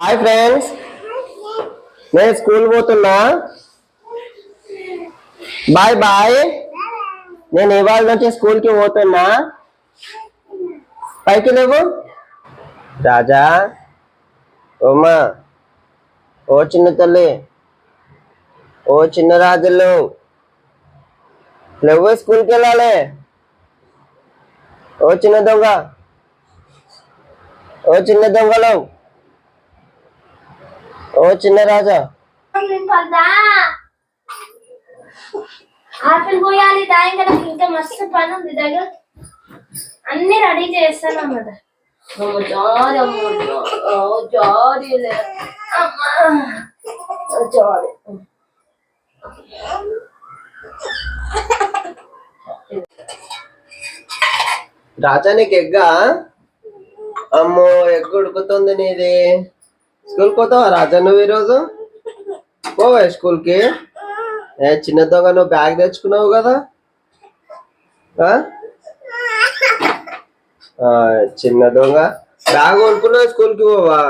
Hi friends, నేను school పోతున్నా. Bye bye. నేను ఇవాళ నుంచి స్కూల్కి పోతున్నా. పైకి లేవు. రాజా, ఓమా, ఓ చిన్న తల్లి, ఓ చిన్న రాజులు లేవు, స్కూల్కి వెళ్ళాలి. ఓ చిన్న దొంగ, ఓ చిన్న దొంగలు, ఓ చిన్న రాజా. ఆపిల్ పోయాలి దాని కదా, ఇంకా మస్తు పని ఉంది దగ్గర. అన్ని రెడీ చేస్తాను అన్నమాట. రాజా, నీకు ఎగ్గా? అమ్మో, ఎగ్ ఉడుకుతుంది నీది. స్కూల్కి పోతావా రాజా నువ్వు ఈరోజు? పోవా స్కూల్కి? చిన్న దొంగ, నువ్వు బ్యాగ్ తెచ్చుకున్నావు కదా. చిన్న దొంగ బ్యాగ్ కొనుక్కున్నావు, స్కూల్కి పోవా?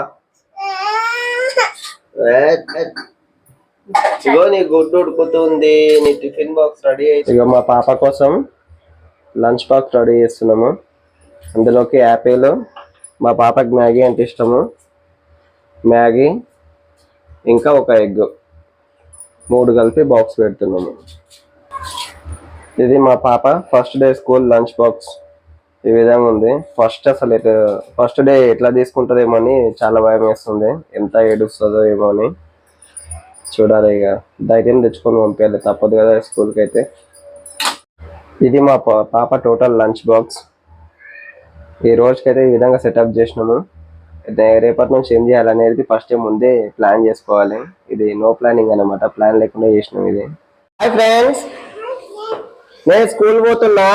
ఇగో నీ గుడ్డు ఉడుకుతుంది, నీ టిఫిన్ బాక్స్ రెడీ అయింది. ఇగో మా పాప కోసం లంచ్ బాక్స్ రెడీ చేస్తున్నాము. అందులోకి యాపిల్, మా పాపకి మ్యాగీ అంటే ఇష్టము, మ్యాగీ ఇంకా ఒక ఎగ్, 3 కలిపి బాక్స్ పెడుతున్నాము. ఇది మా పాప first day school lunch box. ఈ విధంగా ఉంది. ఫస్ట్ డే ఎట్లా తీసుకుంటుందేమో అని చాలా భయం వేస్తుంది. ఎంత ఏడుస్తుందో ఏమో అని చూడాలి. ఇక ధైర్యం తెచ్చుకొని పంపించాలి, తప్పదు కదా స్కూల్కి అయితే. ఇది మా పాప టోటల్ లంచ్ బాక్స్. ఈ రోజుకైతే ఈ విధంగా సెటప్ చేసినాము. రేపటి నుంచి ఏం చేయాలనేది ఫస్ట్ ముందే ప్లాన్ చేసుకోవాలి. ఇది నో ప్లానింగ్ అనమాట, ప్లాన్ లేకుండా చేసినాం ఇది. హాయ్ ఫ్రెండ్స్, నేను స్కూల్ పోతున్నా.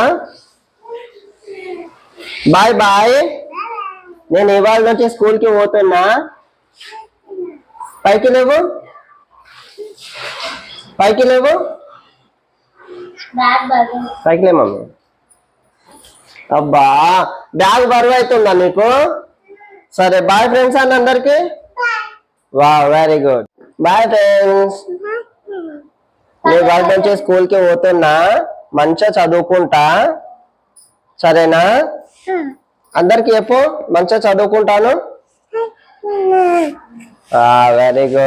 Bye bye. నేను ఇవాళ నుంచి స్కూల్కి పోతున్నా. పైకి లేవు, పైకి లేవు, పైకి లే మమ్మీ. అబ్బా, బ్యాగ్ బరువు అవుతుందా నీకు? సరే బాయ్ ఫ్రెండ్స్ అన్న అందరికి. వా, వెరీ గుడ్. Bye friends. నేను ఇవాళ నుంచి స్కూల్కి పోతున్నా. మంచిగా చదువుకుంటా, సరేనా? అందరికి చెప్పు, మంచిగా చదువుకుంటాను. Very good.